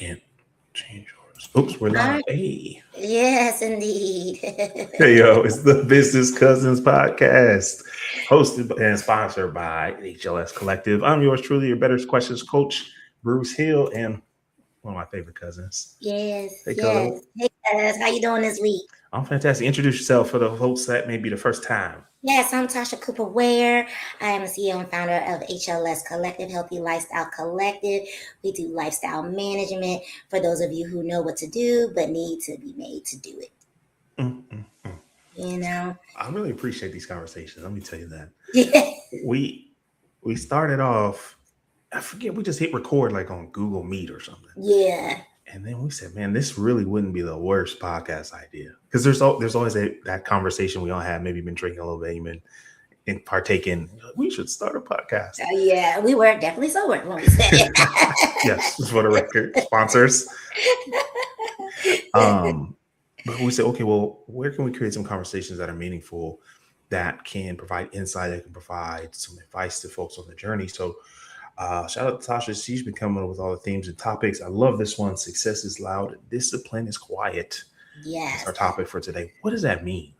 can't change yours. Oops, we're live. Hey. Yes, indeed. Hey, yo, it's the Business Cousins podcast, hosted and sponsored by HLS Collective. I'm yours truly, your Better Questions coach, Bruce Hill, and one of my favorite cousins. Yes, Hey, yes. Cuzzo. Hey guys, how you doing this week? I'm fantastic. Introduce yourself for the folks that may be the first time. Yes, I'm Tasha Cooper Ware. I am the CEO and founder of HLS Collective, Healthy Lifestyle Collective. We do lifestyle management for those of you who know what to do but need to be made to do it. Mm, mm, mm. You know? I really appreciate these conversations. Let me tell you that. Yeah. We started off, I forget, we just hit record like on Google Meet or something. Yeah. And then we said, man, this really wouldn't be the worst podcast idea. Because there's always that conversation we all have. Maybe you've been drinking a little bit, you've been partaking. We should start a podcast. Yeah, we were definitely sober when we said it. Yes, for the record, sponsors. But we said, okay, well, where can we create some conversations that are meaningful, that can provide insight, that can provide some advice to folks on the journey? So shout out to Tasha. She's been coming up with all the themes and topics. I love this one. Success is loud. Discipline is quiet. Yes. That's our topic for today. What does that mean?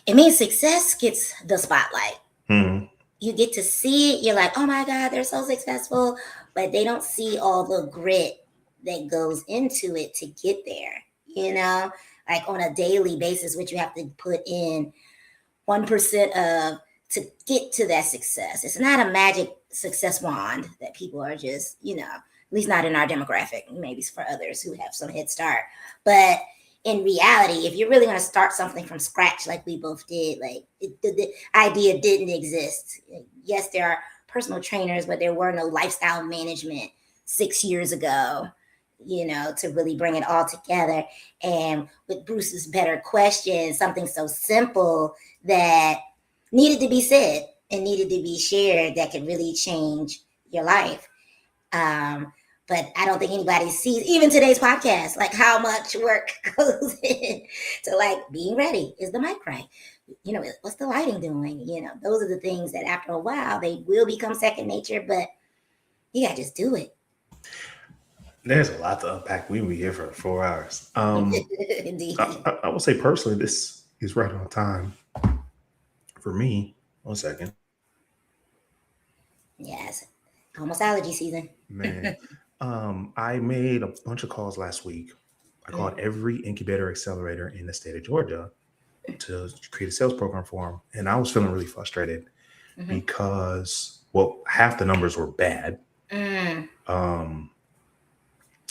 It means success gets the spotlight. Mm-hmm. You get to see it. You're like, oh my God, they're so successful. But they don't see all the grit that goes into it to get there. You know, like on a daily basis, what you have to put in 1% of to get to that success. It's not a magic success wand that people are just, at least not in our demographic, maybe it's for others who have some head start. But in reality, if you're really going to start something from scratch, like we both did, like the idea didn't exist. Yes, there are personal trainers, but there were no lifestyle management 6 years ago, to really bring it all together. And with Bruce's better question, something so simple that needed to be said and needed to be shared that could really change your life. But I don't think anybody sees, even today's podcast, like how much work goes in to like being ready. Is the mic right? What's the lighting doing? Those are the things that after a while, they will become second nature, but you gotta just do it. There's a lot to unpack. We will be here for 4 hours. Indeed. I will say personally, this is right on time for me. 1 second. Yes. Almost allergy season. Man. I made a bunch of calls last week. I called every incubator accelerator in the state of Georgia to create a sales program for them. And I was feeling really frustrated because, half the numbers were bad.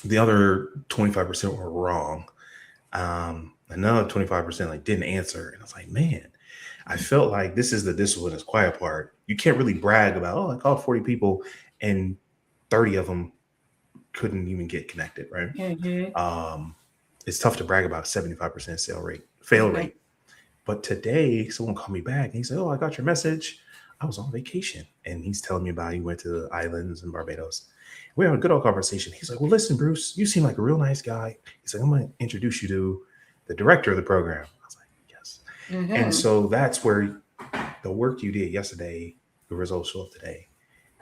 The other 25% were wrong. Another 25% didn't answer. And I was like, man, I felt like this is the discipline is quiet part. You can't really brag about, I called 40 people and 30 of them couldn't even get connected, right? It's tough to brag about 75% fail rate. But today, someone called me back and he said, I got your message. I was on vacation. And he's telling me about he went to the islands in Barbados. We had a good old conversation. He's like, well, listen, Bruce, you seem like a real nice guy. He's like, I'm going to introduce you to the director of the program. I was like, yes. And so that's where the work you did yesterday, the results show up today.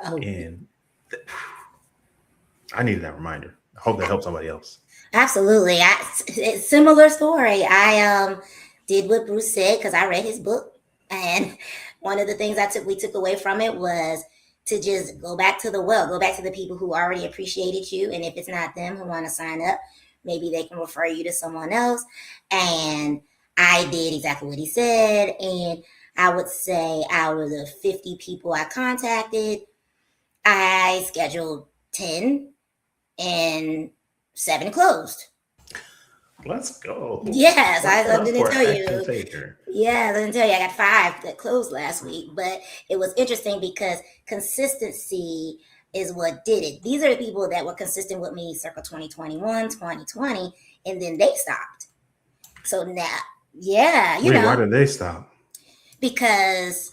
And I needed that reminder. I hope that helps somebody else. Absolutely. Similar story. I did what Bruce said because I read his book. And one of the things we took away from it was to just go back to go back to the people who already appreciated you. And if it's not them who want to sign up, maybe they can refer you to someone else. And I did exactly what he said. And I would say out of the 50 people I contacted, I scheduled 10 and 7 closed. Let's go. Yes, I didn't tell you. Taker. Yeah, I didn't tell you. I got 5 that closed last week, but it was interesting because consistency is what did it. These are the people that were consistent with me circa 2021, 2020, and then they stopped. So now, why did they stop? Because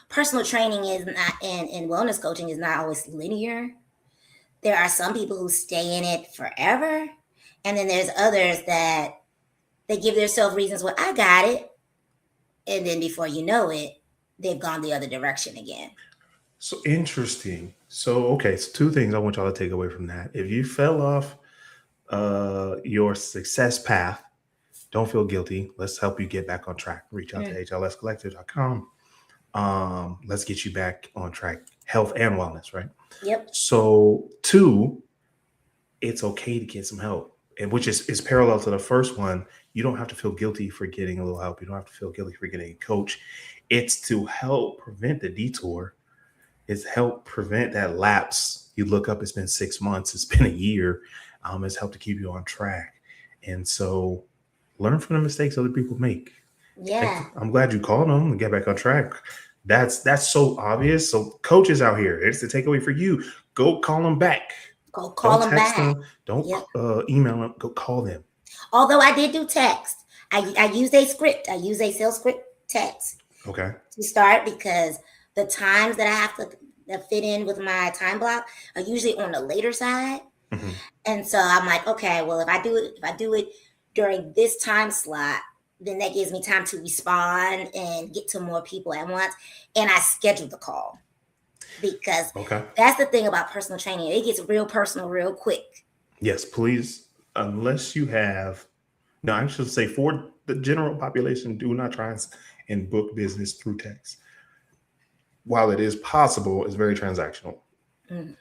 personal training is not, and wellness coaching is not always linear. There are some people who stay in it forever. And then there's others that they give themselves reasons, well, I got it. And then before you know it, they've gone the other direction again. So interesting. So, okay, so two things I want y'all to take away from that. If you fell off your success path, don't feel guilty. Let's help you get back on track. Reach out to Mm, HLScollective.com. Let's get you back on track, health and wellness, right? yep. So, two, it's okay to get some help, and which is parallel to the first one. You don't have to feel guilty for getting a little help. You don't have to feel guilty for getting a coach. It's to help prevent the detour. It's help prevent that lapse. You look up, it's been 6 months, it's been a year. It's helped to keep you on track. And so learn from the mistakes other people make. Yeah. I'm glad you called them and get back on track. That's so obvious. So coaches out here, it's the takeaway for you. Go call them back. Go call Don't them text back. them. Don't Yep. email them. Go call them. Although I did do text, I used a script. I use a sales script text Okay. to start because the times that I have to fit in with my time block are usually on the later side. Mhm. And so I'm like, okay, well, if I do it during this time slot, then that gives me time to respond and get to more people at once. And I schedule the call because Okay. that's the thing about personal training. It gets real personal real quick. Yes, please. Unless you have, no, I should say for the general population, do not try and book business through text. While it is possible, it's very transactional. Mm,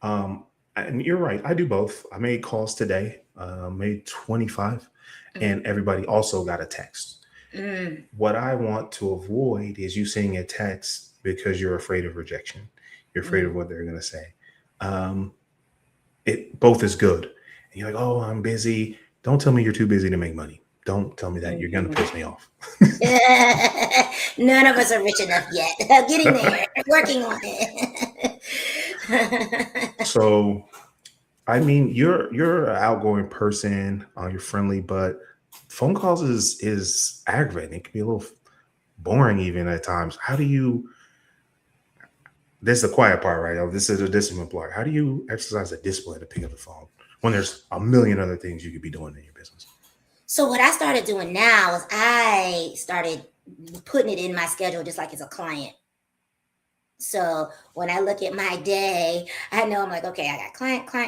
Um, and you're right. I do both. I made calls today, made 25, mm, and everybody also got a text. mm, What I want to avoid is you seeing a text because you're afraid of rejection. You're afraid of mm. what they're going to say. Um, it both is good. And you're like, oh, I'm busy. Don't tell me you're too busy to make money. Don't tell me that. You're going to Mhm. piss me off. None of us are rich enough yet. Getting there, working on it. So, I mean, you're an outgoing person. You're friendly, but phone calls is aggravating. It can be a little boring even at times. How do you? This is the quiet part, right? Oh, this is the discipline part. How do you exercise a discipline to pick up the phone when there's a million other things you could be doing in your business? So what I started doing now is I started putting it in my schedule just like it's a client. So when I look at my day, I know I'm like, okay, I got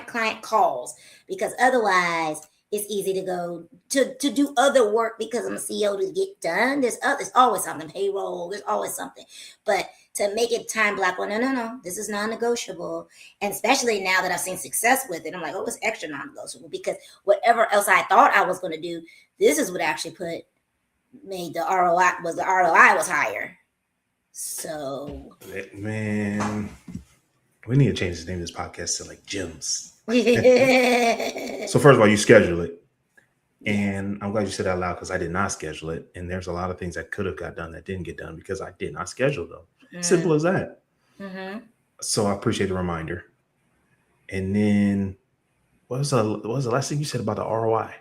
client calls because otherwise it's easy to go to do other work because I'm a CEO to get done. There's always something, payroll, there's always something. But to make it time block, well, no, this is non-negotiable. And especially now that I've seen success with it, I'm like, oh, it's extra non-negotiable because whatever else I thought I was going to do, this is what actually made the ROI was higher. So Man, we need to change the name of this podcast to like gyms. So yes. first of all, you schedule it. And I'm glad you said that loud because I did not schedule it. And there's a lot of things that could have got done that didn't get done because I did not schedule them. Simple as that. Mm-hmm. So I appreciate the reminder. And then what was the last thing you said about the ROI?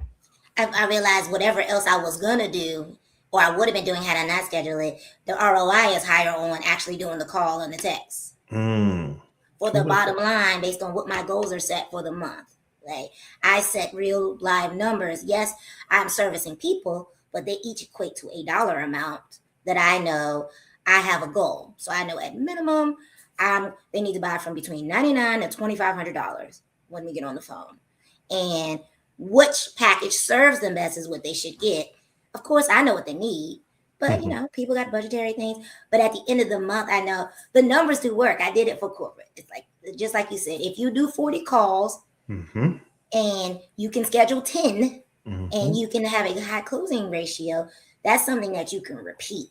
I realized whatever else I was gonna do, or I would have been doing had I not scheduled it, the ROI is higher on actually doing the call and the text. Mm. For Who the was bottom that? line, based on what my goals are set for the month. Like I set real live numbers. Yes, I'm servicing people, but they each equate to a dollar amount that I know I have a goal. So I know at minimum, they need to buy from between $99 and $2,500 when we get on the phone. And which package serves them best is what they should get. Of course, I know what they need, but Mhm. people got budgetary things. But at the end of the month, I know the numbers do work. I did it for corporate. It's like just like you said, if you do 40 calls Mhm. and you can schedule 10 and Mhm. you can have a high closing ratio, that's something that you can repeat.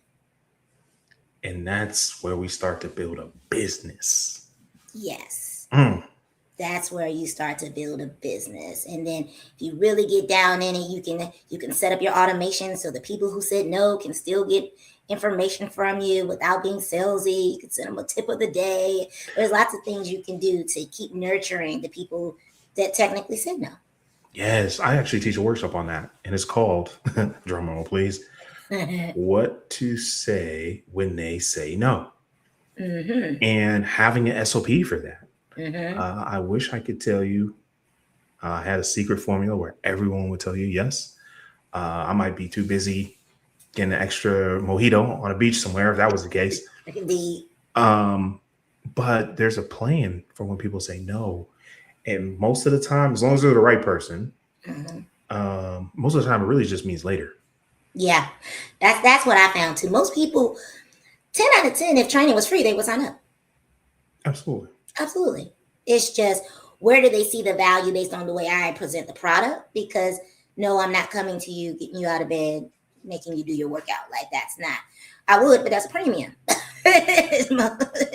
And that's where we start to build a business. Yes. Mm. That's where you start to build a business. And then if you really get down in it, you can set up your automation so the people who said no can still get information from you without being salesy. You can send them a tip of the day. There's lots of things you can do to keep nurturing the people that technically said no. Yes, I actually teach a workshop on that, and it's called drum roll, please. What to say when they say no, Mm-hmm. and having an SOP for that. Mm-hmm. I wish I could tell you I had a secret formula where everyone would tell you yes. I might be too busy getting an extra mojito on a beach somewhere if that was the case. The Um, But there's a plan for when people say no. And most of the time, as long as they're the right person, Mhm. most of the time it really just means later. Yeah, that's what I found too. Most people, 10 out of 10, if training was free, they would sign up. Absolutely. Absolutely. It's just where do they see the value based on the way I present the product? Because no, I'm not coming to you, getting you out of bed, making you do your workout. Like that's not. I would, but that's a premium. It's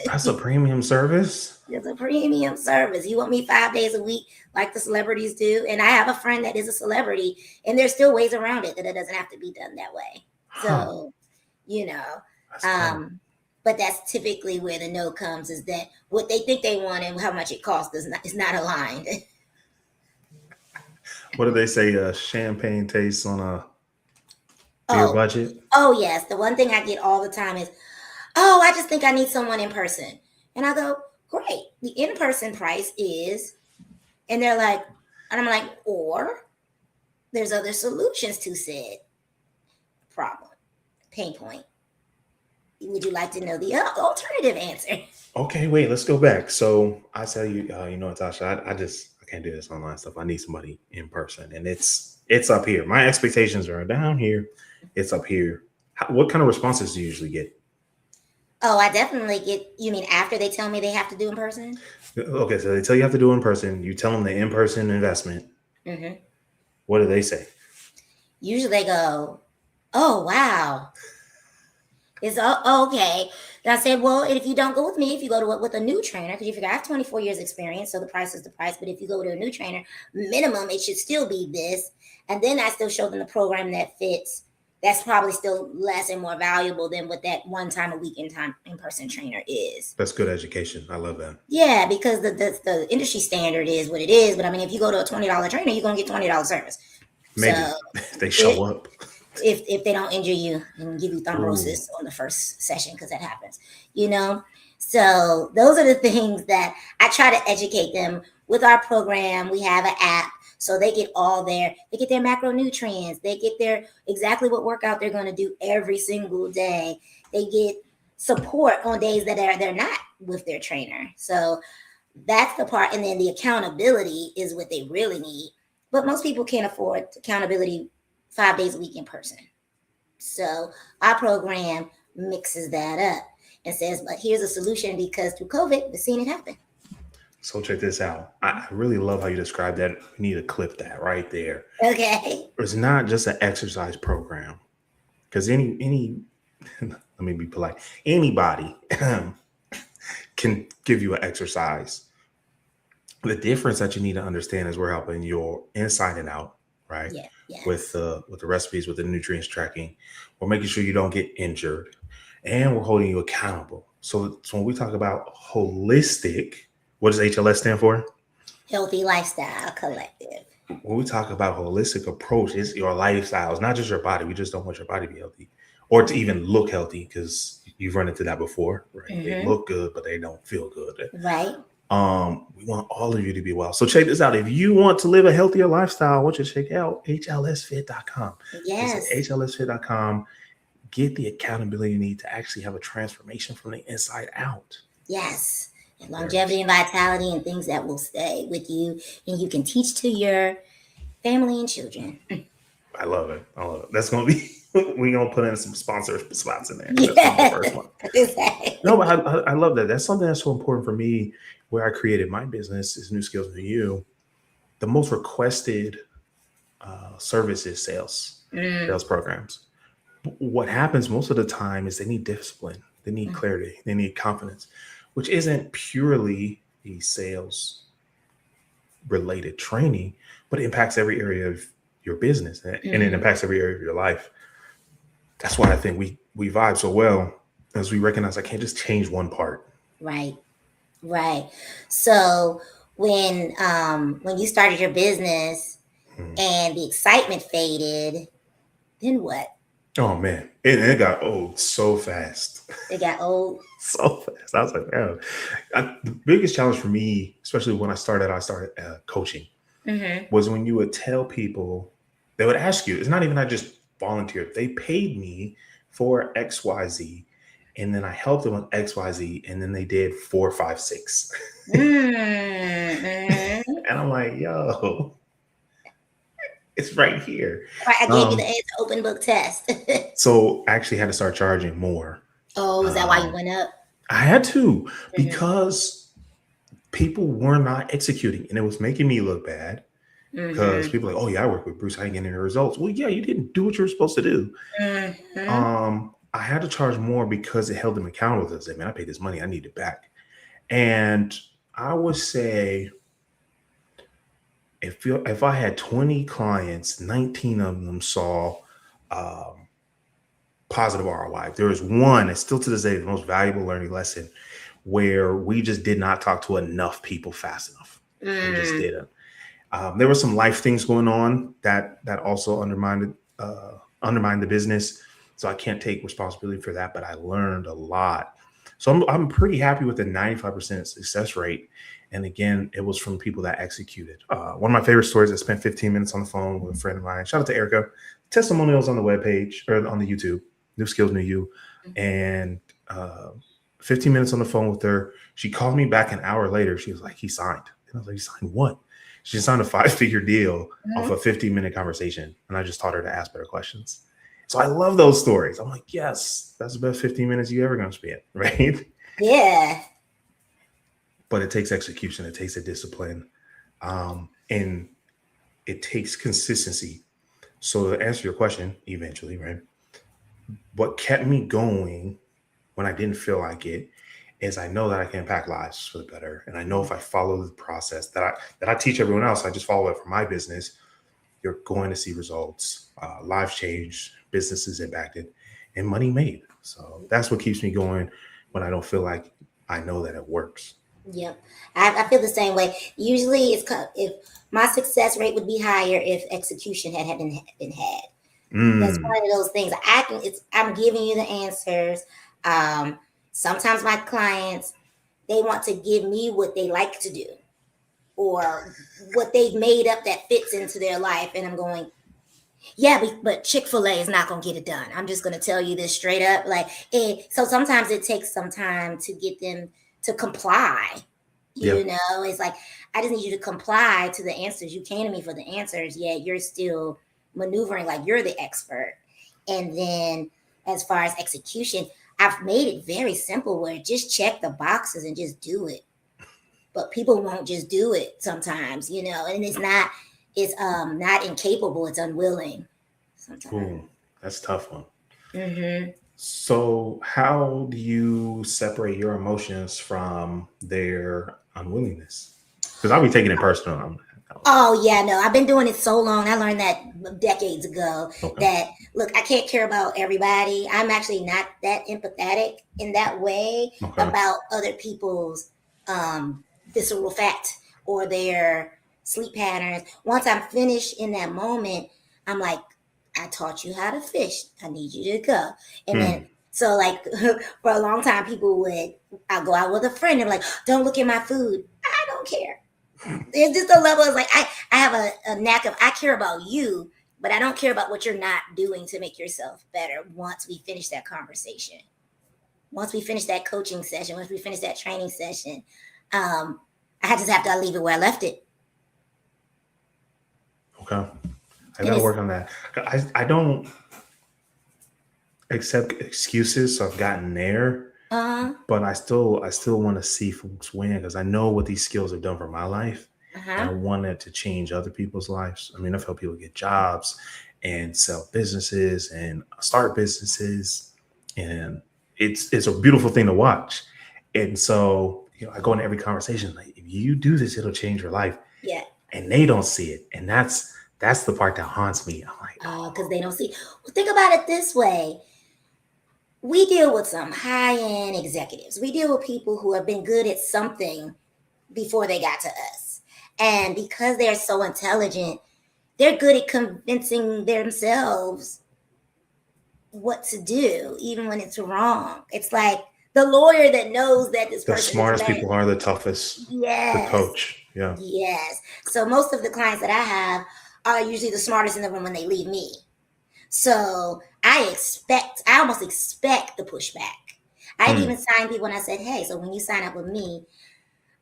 That's a premium service. a premium service. You want me 5 days a week like the celebrities do? And I have a friend that is a celebrity, and there's still ways around it that it doesn't have to be done that way. Huh. So, you know, That's dope. um, but that's typically where the no comes is that what they think they want and how much it costs is not aligned. What do they say? Champagne tastes on a beer Oh, budget. oh yes. The one thing I get all the time is, oh, I just think I need someone in person. And I go, great. The in person price is, and they're like, and I'm like, or there's other solutions to said problem, pain point. Would you like to know the alternative answer? Okay, wait, let's go back. So I tell you, Natasha, I can't do this online stuff. I need somebody in person, and it's up here. My expectations are down here. It's up here. What kind of responses do you usually get? Oh, I definitely get. You mean after they tell me they have to do in person? Okay, so they tell you have to do in person. You tell them the in person investment. Mm-hmm. What do they say? Usually they go, "Oh wow, it's okay." And I said, "Well, if you don't go with me, if you go to with a new trainer, because you figure I have 24 years experience, so the price is the price. But if you go to a new trainer, minimum it should still be this." And then I still show them the program that fits. That's probably still less and more valuable than what that one time a week in person trainer is. That's good education. I love that. Yeah, because the industry standard is what it is. But I mean, if you go to a $20 trainer, you're gonna get $20 service. So Maybe they show it, up. if they don't injure you and give you Ooh, thrombosis on the first session, because that happens, you know. So those are the things that I try to educate them with our program. We have an app, so they get their macronutrients, they get their exactly what workout they're going to do every single day. They get support on days that they're not with their trainer. So that's the part, and then the accountability is what they really need. But most people can't afford accountability 5 days a week in person. So our program mixes that up and says, but here's a solution because through COVID, we've seen it happen. so check this out. I really love how you describe that. We need to clip that right there. Okay. It's not just an exercise program because any let me be polite. Anybody can give you an exercise. The difference that you need to understand is we're helping your inside and out, right? Yeah. Yes. With the recipes, with the nutrients tracking, we're making sure you don't get injured, and we're holding you accountable. So when we talk about holistic, what does HLS stand for? Healthy Lifestyle Collective. When we talk about holistic approach, it's your lifestyle. It's not just your body. We just don't want your body to be healthy or to even look healthy because you've run into that before, right? They Mm-hmm. look good, but they don't feel good. Right. We want all of you to be well. So check this out. If you want to live a healthier lifestyle, I want you to check out hlsfit.com. Visit Yes. hlsfit.com. Get the accountability you need to actually have a transformation from the inside out. Yes. And There it is. longevity and vitality and things that will stay with you and you can teach to your family and children. I love it. I love it. That's gonna be we're gonna put in some sponsor spots in there. That's gonna be the Yeah. first one. No, Exactly. but I love that. That's something that's so important for me. Where I created my business is New Skills New You. The most requested service is Mm, sales programs. What happens most of the time is they need discipline, they need mm, clarity, they need confidence, which isn't purely the sales related training, but it impacts every area of your business and it mm. impacts every area of your life. That's why I think we vibe so well as we recognize I can't just change one part. Right. Right. So when you started your business Hmm. and the excitement faded, then what? Oh man, it got old so fast. It got old. So fast. I was like, man, the biggest challenge for me, especially when I started coaching, Mm-hmm. was when you would tell people, they would ask you, it's not even I just volunteered, they paid me for XYZ. And then I helped them with XYZ, and then they did 4, 5, 6. Mm-hmm. And I'm like, yo, it's right here. Right, I gave you the Um, answer open book test. so I actually had to start charging more. Oh, is that why you Um, went up? I had to, Mm-hmm. because people were not executing, and it was making me look bad. Because Mm-hmm. people are like, oh yeah, I work with Bruce. I ain't getting any results. Well, yeah, you didn't do what you were supposed to do. Mm-hmm. I had to charge more because it held them accountable. To say, man, I paid this money. I need it back. And I would say if I had 20 clients, 19 of them saw um, positive ROI. There was one, and still to this day, the most valuable learning lesson where we just did not talk to enough people fast enough. We just Mm. didn't. There were some life things going on that also undermined the business. So I can't take responsibility for that, but I learned a lot. So I'm pretty happy with the 95% success rate. And again, it was from people that executed. One of my favorite stories, I spent 15 minutes on the phone with a friend of mine. Shout out to Erica. Testimonials on the webpage or on the YouTube, New Skills, New You. And uh, 15 minutes on the phone with her. She called me back an hour later. She was like, he signed. And I was like, he signed what? She signed a 5-figure deal off Mhm. a 15-minute conversation. And I just taught her to ask better questions. So I love those stories. I'm like, yes, that's the best 15 minutes you ever gonna spend, right? Yeah. But it takes execution, it takes a discipline, and it takes consistency. So to answer your question, eventually, right? What kept me going when I didn't feel like it is I know that I can impact lives for the better. And I know if I follow the process that I teach everyone else, I just follow it for my business, you're going to see results, lives changed, businesses impacted, and money made. So that's what keeps me going when I don't feel like I know that it works. Yep. I feel the same way. Usually, if my success rate would be higher if execution had been had. That's Mm, one of those things. I'm giving you the answers. Um, Sometimes my clients, they want to give me what they like to do or what they've made up that fits into their life, and I'm going, yeah, but Chick-fil-A is not going to get it done. I'm just going to tell you this straight up. So sometimes it takes some time to get them to comply. yeah, It's like, I just need you to comply to the answers. You came to me for the answers, yet you're still maneuvering like you're the expert. And then as far as execution, I've made it very simple where just check the boxes and just do it. But people won't just do it sometimes, and it's not incapable, it's unwilling sometimes. ooh, that's a tough one. Hmm. So how do you separate your emotions from their unwillingness? Because I'll be taking it personal. Oh yeah, no, I've been doing it so long. I learned that decades ago Okay. that look, I can't care about everybody. I'm actually not that empathetic in that way Okay. about other people's visceral fat or their sleep patterns. Once I'm finished in that moment, I'm like, I taught you how to fish. I need you to go. And then Hmm. so like for a long time I'll go out with a friend and like, don't look at my food. I don't care. There's just a level of like I have a knack of I care about you, but I don't care about what you're not doing to make yourself better once we finish that conversation. Once we finish that coaching session, once we finish that training session, um, I just have to leave it where I left it. Okay. I And got to it's work on that. I don't accept excuses. So I've gotten there, uh but I still want to see folks win because I know what these skills have done for my life, and I uh-huh. want it to change other people's lives. I mean, I've helped people get jobs and sell businesses and start businesses, and it's a beautiful thing to watch. And so I go into every conversation like, if you do this, it'll change your life, Yeah. and they don't see it, and that's the part that haunts me. I'm like, Because oh, they don't see. Well, think about it this way. We deal with some high-end executives. We deal with people who have been good at something before they got to us. And because they're so intelligent, they're good at convincing themselves what to do, even when it's wrong. It's like the lawyer that knows that this the person is smartest lame. people are the toughest to Yes, coach. Yeah. yes. So most of the clients that I have are usually the smartest in the room when they leave me. So I almost expect the pushback. I've Hmm. even signed people and I said, hey, so when you sign up with me,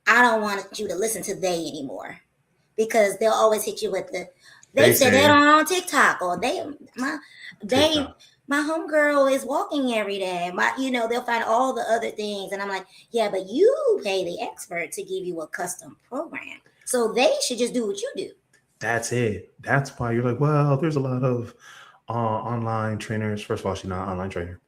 I don't want you to listen to they anymore because they'll always hit you with the they They said they're say on TikTok or my they TikTok. my homegirl is walking every day. They'll find all the other things. And I'm like, yeah, but you pay the expert to give you a custom program. So they should just do what you do. That's it. That's why you're like, well, there's a lot of online trainers. First of all, she's not an online trainer.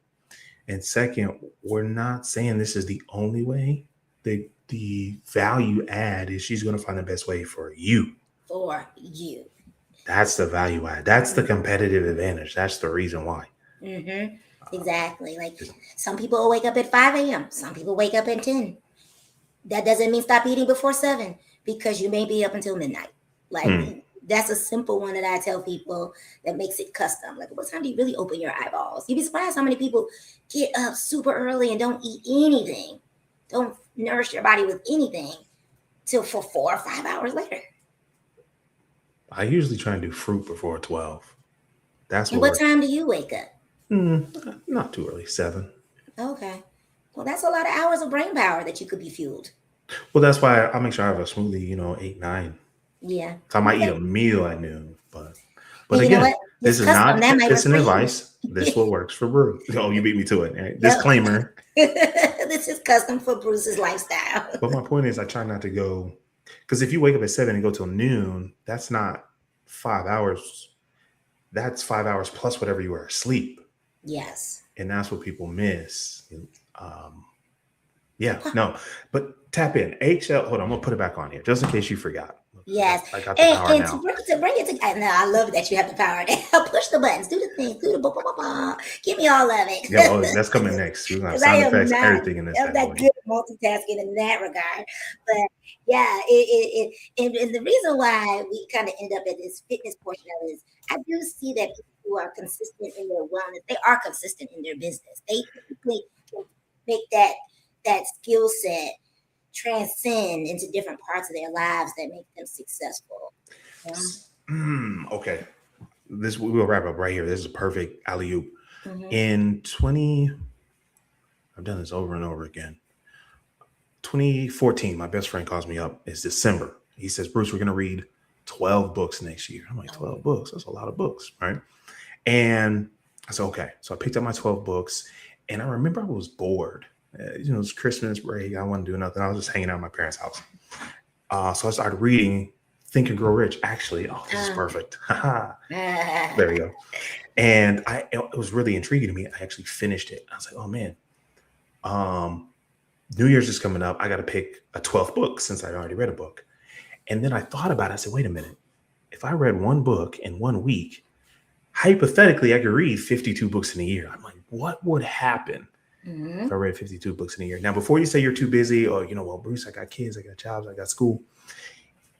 And second, we're not saying this is the only way. The value add is she's going to find the best way for you. For you. That's the value add. That's the competitive advantage. That's the reason why. Mm-hmm. Exactly. Like Just- some people wake up at 5 a.m. Some people wake up at 10. That doesn't mean stop eating before 7 because you may be up until midnight. Like hmm. that's a simple one that I tell people that makes it custom. Like, what time do you really open your eyeballs? You'd be surprised how many people get up super early and don't eat anything, don't nourish their body with anything till for 4 or 5 hours later. I usually try and do fruit before 12. That's And what what works. time do you wake up? Not too early, 7. Okay. Well, that's a lot of hours of brain power that you could be fueled. Well, that's why I make sure I have a smoothie, 8, 9. Yeah. So I might eat Okay. a meal at noon, but And you know again, what? this This is custom not that might work tips and for you. advice. This is what works for Brew. Oh, you beat me to it. Right? Yep. Disclaimer. This is custom for Bruce's lifestyle. But my point is, I try not to go because if you wake up at 7 and go till noon, that's not 5 hours. That's 5 hours plus whatever you were asleep, Yes. and that's what people miss. Um, yeah, no, but tap in HL. Hold on, I'm gonna put it back on here just in case you forgot. Yes. I got the power And now. to bring it to now, I love that you have the power to push the buttons, do the things, do the blah, blah, blah, blah. Give me all of it. Yeah, oh, that's coming next. We're gonna have Because I sound am effects, not everything in this I'm bad that boy. good at multitasking in that regard. But yeah, and the reason why we kind of end up at this fitness portion of it is I do see that people who are consistent in their wellness, they are consistent in their business. They typically can make that skill set transcend into different parts of their lives that make them successful. Okay, this we'll wrap up right here. This is a perfect alley oop. Mm-hmm. In 20, I've done this over and over again. 2014, my best friend calls me up. It's December. He says, Bruce, we're going to read 12 books next year. I'm like, 12 books? That's a lot of books, right? And I said, okay. So I picked up my 12 books, and I remember I was bored. It was Christmas break. I wasn't doing nothing. I was just hanging out at my parents' house. So I started reading Think and Grow Rich. Actually, this is perfect. There we go. And it was really intriguing to me. I actually finished it. I was like, oh man, New Year's is coming up. I got to pick a 12th book since I already read a book. And then I thought about it. I said, wait a minute. If I read one book in 1 week, hypothetically, I could read 52 books in a year. I'm like, what would happen if I read 52 books in a year? Now, before you say you're too busy or, well, Bruce, I got kids, I got jobs, I got school.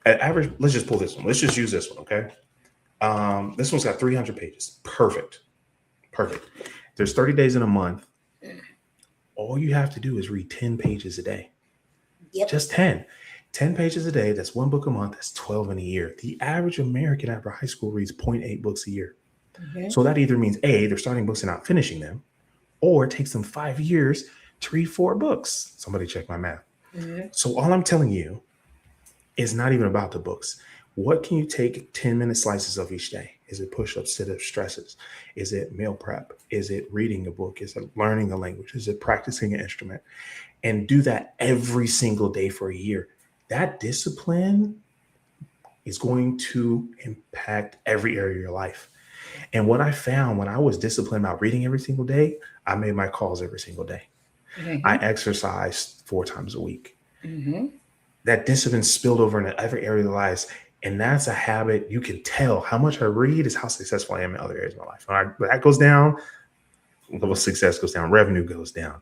At average, let's just pull this one. Let's just use this one, okay? This one's got 300 pages. Perfect. There's 30 days in a month. All you have to do is read 10 pages a day. Yep. Just 10. 10 pages a day. That's one book a month. That's 12 in a year. The average American after high school reads 0.8 books a year. So that either means A, they're starting books and not finishing them, or it takes them 5 years to read 4 books. Somebody check my math. So all I'm telling you is not even about the books. What can you take 10-minute slices of each day? Is it push-ups, sit-ups, stresses? Is it meal prep? Is it reading a book? Is it learning a language? Is it practicing an instrument? And do that every single day for a year. That discipline is going to impact every area of your life. And what I found when I was disciplined about reading every single day, I made my calls every single day. I exercised 4 times a week. That discipline spilled over into every area of their lives. And that's a habit. You can tell how much I read is how successful I am in other areas of my life. When that goes down, level of success goes down, revenue goes down.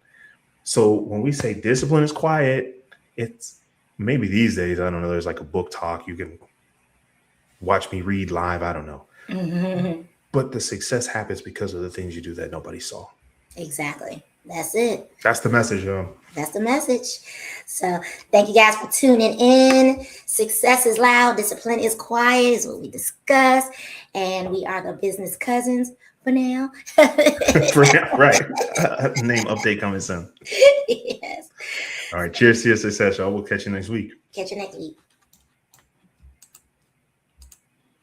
So when we say discipline is quiet, it's maybe these days, I don't know, there's like a book talk. You can watch me read live. I don't know. But the success happens because of the things you do that nobody saw. Exactly. That's it. That's the message, y'all. That's the message. So thank you guys for tuning in. Success is loud, discipline is quiet, is what we discussed. And we are the business cousins for now. Right. Name update coming soon. Yes. All right. Cheers to your success, y'all. We'll catch you next week. Catch you next week.